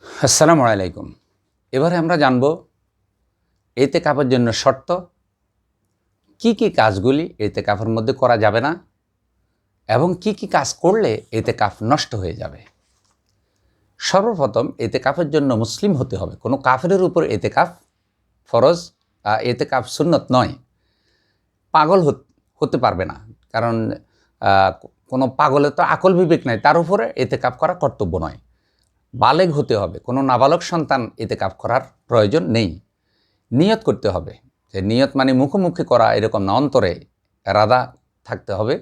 আসসালামু আলাইকুম। এবারে আমরা জানব ইতিকাফের জন্য শর্ত, কি কি কাজগুলি ইতিকাফের মধ্যে করা যাবে না এবং কি কি কাজ করলে ইতিকাফ নষ্ট হয়ে যাবে। সর্বপ্রথম ইতিকাফের জন্য মুসলিম হতে হবে। কোনো কাফেরের উপর ইতিকাফ ফরজ, ইতিকাফ সুন্নত নয়। পাগল হতে পারবে না, কারণ কোনো পাগলের তো আকল বিবেক নাই, তার উপরে ইতিকাফ করা কর্তব্য নয়। বালেগ হতে হবে, কোনো নাবালক সন্তান ইতিকাফ করার প্রয়োজন নেই। নিয়ত করতে হবে, যে নিয়ত মানে মুখোমুখি করা এরকম না, অন্তরে এরাদা থাকতে হবে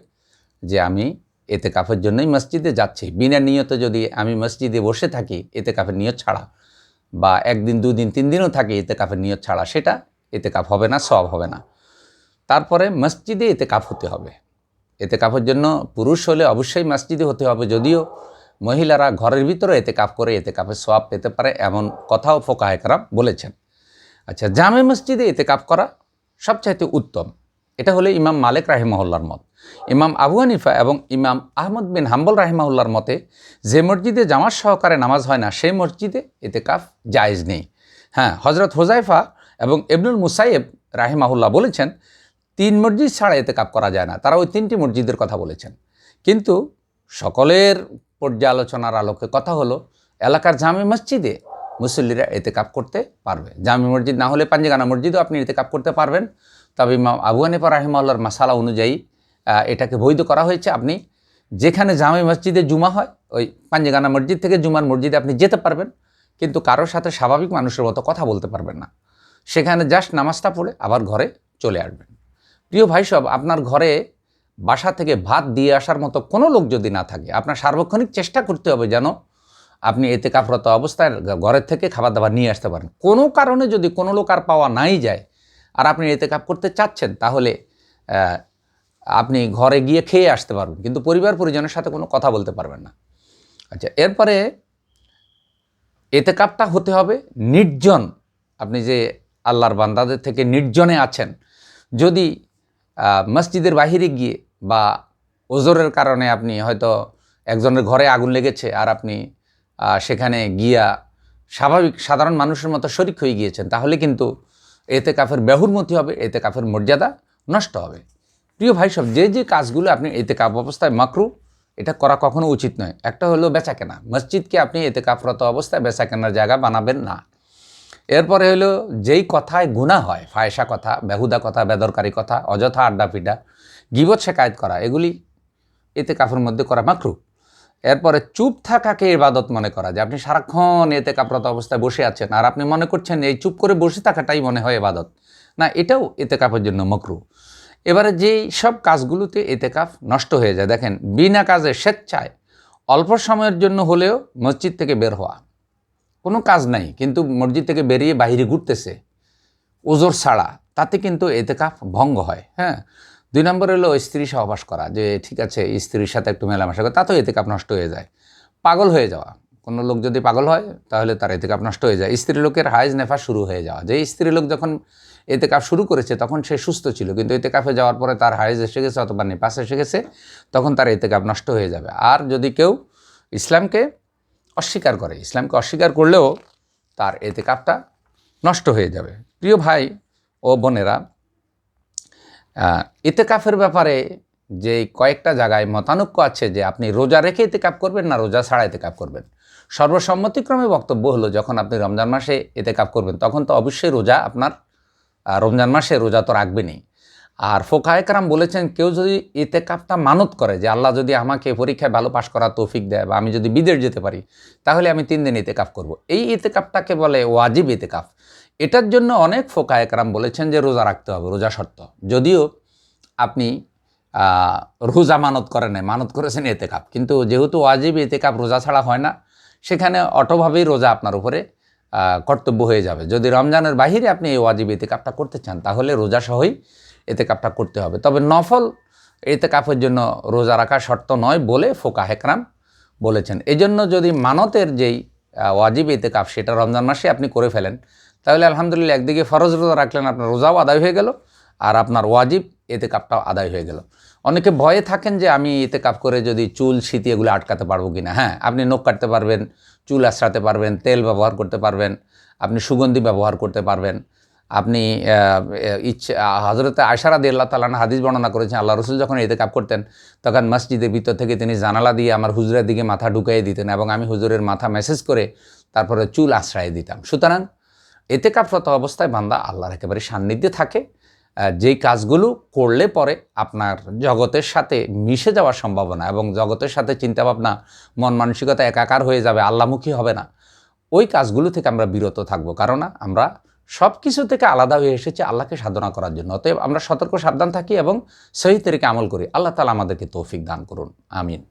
যে আমি ইতিকাফের জন্যই মসজিদে যাচ্ছি। বিনা নিয়তে যদি আমি মসজিদে বসে থাকি ইতিকাফের নিয়ত ছাড়া, বা একদিন দুদিন তিন দিনও থাকি ইতিকাফের নিয়ত ছাড়া, সেটা ইতিকাফ হবে না, সওয়াব হবে না। তারপরে মসজিদে ইতিকাফ হতে হবে। ইতিকাফের জন্য পুরুষ হলে অবশ্যই মসজিদে হতে হবে, যদিও মহিলারা ঘরের ভিতরে ইতিকাফ করে ইতিকাফের সওয়াব পেতে পারে, এমন কথাও ফোকাহে কেরাম বলেছেন। আচ্ছা, জামে মসজিদে ইতিকাফ করা সবচাইতে উত্তম। এটা হলো ইমাম মালিক রাহিমাহুল্লাহর মত। ইমাম আবু হানিফা এবং ইমাম আহমদ বিন হাম্বল রাহিমাহুল্লাহর মতে যে মসজিদে জামাত সহকারে নামাজ হয় না সেই মসজিদে ইতিকাফ জায়েজ নেই। হ্যাঁ, হজরত হুজাইফা এবং ইবনুল মুসাইয়েব রাহিমাহুল্লাহ বলেছেন 3 মসজিদ ছাড়া ইতিকাফ করা যায় না। তারা ওই 3টি মসজিদের কথা বলেছেন। কিন্তু সকলের পর্যালোচনার আলোকে কথা হলো, এলাকার জামে মসজিদে মুসল্লিরা ইতিকাফ করতে পারবে। জামে মসজিদ না হলে পাঞ্জেগানা মসজিদও আপনি ইতিকাফ করতে পারবেন। তবে ইমাম আবু হানিফা রাহিমাহুল্লাহর মাসালা অনুযায়ী এটাকে বৈধ করা হয়েছে। আপনি যেখানে জামে মসজিদে জুমা হয় ওই পাঞ্জেগানা মসজিদ থেকে জুমার মসজিদে আপনি যেতে পারবেন, কিন্তু কারোর সাথে স্বাভাবিক মানুষের মতো কথা বলতে পারবেন না। সেখানে জাস্ট নামাজটা পড়ে আবার ঘরে চলে আসবেন। প্রিয় ভাই সব, আপনার ঘরে বাসা থেকে ভাত দিয়ে আসার মতো কোনো লোক যদি না থাকে, আপনার সার্বক্ষণিক চেষ্টা করতে হবে যেন আপনি ইতিকাফরত অবস্থায় ঘরের থেকে খাবার দাবার নিয়ে আসতে পারেন। কোনো কারণে যদি কোনো লোক আর পাওয়া নাই যায় আর আপনি ইতিকাফ করতে চাচ্ছেন, তাহলে আপনি ঘরে গিয়ে খেয়ে আসতে পারবেন, কিন্তু পরিবার পরিজনের সাথে কোনো কথা বলতে পারবেন না। আচ্ছা, এরপরে ইতিকাফটা হতে হবে নির্জন। আপনি যে আল্লাহর বান্দাদের থেকে নির্জনে আছেন, যদি মসজিদের বাহিরে গিয়ে বা ওজোরের কারণে আপনি হয়তো একজনের ঘরে আগুন লেগেছে আর আপনি সেখানে গিয়া স্বাভাবিক সাধারণ মানুষের মতো শরিক হয়ে গিয়েছেন, তাহলে কিন্তু ইতিকাফের বেহুরমতি হবে, ইতিকাফের মর্যাদা নষ্ট হবে। প্রিয় ভাই সব, যে যে কাজগুলো আপনি ইতিকাফ অবস্থায় মাকরু, এটা করা কখনো উচিত নয়। একটা হলো বেচাকেনা। মসজিদকে আপনি ইতিকাফরত অবস্থায় বেচাকেনার জায়গা বানাবেন না। এরপরে হলো যেই কথায় গুনাহ হয়, ফায়সা কথা, বেহুদা কথা, বেদরকারি কথা, অযথা আড্ডা পিডা, গীবত শেকায়েত করা, এগুলি ইতিকাফের মধ্যে করা মাকরু। এরপরে চুপ থাকাকে ইবাদত মনে করা, যে আপনি সারাক্ষণ ইতিকাফরত অবস্থায় বসে আছেন আর আপনি মনে করছেন এই চুপ করে বসে থাকাটাই মনে হয় ইবাদত, না, এটাও ইতিকাফের জন্য মাকরু। এবারে যেই সব কাজগুলোতে ইতিকাফ নষ্ট হয়ে যায়, দেখেন, বিনা কাজে স্বেচ্ছায় অল্প সময়ের জন্য হলেও মসজিদ থেকে বের হওয়া, কোনো কাজ নাই কিন্তু মসজিদ থেকে বেরিয়ে বাইরে ঘুরতেছে ওজোর ছাড়া, তাতে কিন্তু ইতিকাফ ভঙ্গ হয়। হ্যাঁ, 2 নম্বর হলো স্ত্রী সহবাস করা, যে ঠিক আছে স্ত্রীর সাথে একটু মেলামেশা করে, তাতেও ইতিকাফ নষ্ট হয়ে যায়। পাগল হয়ে যাওয়া, কোনো লোক যদি পাগল হয় তাহলে তার ইতিকাফ নষ্ট হয়ে যায়। স্ত্রী লোকের হায়েজ নেফাস শুরু হয়ে যাওয়া, যে স্ত্রী লোক যখন ইতিকাফ শুরু করেছে তখন সে সুস্থ ছিল, কিন্তু ইতিকাফে যাওয়ার পরে তার হায়েজ এসে গেছে অথবা নিপাস এসে গেছে, তখন তার ইতিকাফ নষ্ট হয়ে যাবে। আর যদি কেউ ইসলামকে অস্বীকার করে, ইসলামকে অস্বীকার করলেও তার ইতিকাফটা নষ্ট হয়ে যাবে। প্রিয় ভাই ও বোনেরা, ইতিকাফের ব্যাপারে যে কয়েকটা জায়গায় মতানৈক্য আছে, যে আপনি রোজা রেখে ইতিকাফ করবেন না রোজা ছাড়া ইতিকাফ করবেন। সর্বসম্মতিক্রমে বক্তব্য হলো, যখন আপনি রমজান মাসে ইতিকাফ করবেন তখন তো অবশ্যই রোজা আপনার রমজান মাসে রোজা তো রাখবেনই। আর ফোকায়ে কেরাম বলেছেন, কেউ যদি ইতিকাফটা মানত করে যে আল্লাহ যদি আমাকে পরীক্ষায় ভালো পাশ করার তৌফিক দেয় বা আমি যদি বিদেশ যেতে পারি, তাহলে আমি 3 দিন ইতিকাফ করব। এই ইতিকাফটাকে বলে ওয়াজিব ইতিকাফ। এটার জন্য অনেক ফোকায়ে কেরাম বলেছেন যে রোজা রাখতে হবে, রোজা শর্ত। যদিও আপনি রোজা মানত করেন নাই, মানত করেছেন ইতিকাফ, কিন্তু যেহেতু ওয়াজিব ইতিকাফ রোজা ছাড়া হয় না, সেখানে অটোভাবেই রোজা আপনার উপরে কর্তব্য হয়ে যাবে। যদি রমজানের বাহিরে আপনি এই ওয়াজিব ইতিকাফটা করতে চান, তাহলে রোজা সহই ইতিকাফটা করতে হবে। তবে নফল ইতিকাফের জন্য রোজা রাখা শর্ত নয় বলে ফোকাহে কেরাম বলেছেন। এই জন্য যদি মানতের যেই ওয়াজিব ইতিকাফ সেটা রমজান মাসে আপনি করে ফেলেন, তাহলে আলহামদুলিল্লাহ একদিকে ফরজ রোজা রাখলেন, আপনার রোজাও আদায় হয়ে গেল আর আপনার ওয়াজিব ইতিকাফটাও আদায় হয়ে গেল। অনেকে ভয়ে থাকেন যে আমি ইতিকাফ করে যদি চুল শীতি এগুলো আটকাতে পারবো কিনা। হ্যাঁ, আপনি নখ কাটতে পারবেন, চুল আঁচড়াতে পারবেন, তেল ব্যবহার করতে পারবেন, আপনি সুগন্ধি ব্যবহার করতে পারবেন। আপনি হযরতে আয়েশা রাদিয়াল্লাহু তাআলা আনহা হাদিস বর্ণনা করেছেন, আল্লাহ রসুল যখন ইতিকাফ করতেন তখন মসজিদের ভিতর থেকে তিনি জানালা দিয়ে আমার হুজুরের দিকে মাথা ঢুকিয়ে দিতেন এবং আমি হুজুরের মাথা মেসেজ করে তারপরে চুল আঁচড়াই দিতাম। সুতরাং ইতিকাফরত অবস্থায় বান্দা আল্লাহর একেবারে সান্নিধ্যে থাকে। যেই কাজগুলো করলে পরে আপনার জগতের সাথে মিশে যাওয়ার সম্ভাবনা এবং জগতের সাথে চিন্তাভাবনা, মন মানসিকতা একাকার হয়ে যাবে, আল্লাহমুখী হবে না, ওই কাজগুলো থেকে আমরা বিরত থাকবো। কারণ আমরা সব কিছু থেকে আলাদা হয়ে এসেছি আল্লাহকে সাধনা করার জন্য। অতএব আমরা সতর্ক সাবধান থাকি এবং সহি তরিকে আমল করি। আল্লাহ তাআলা আমাদেরকে তৌফিক দান করুন। আমিন।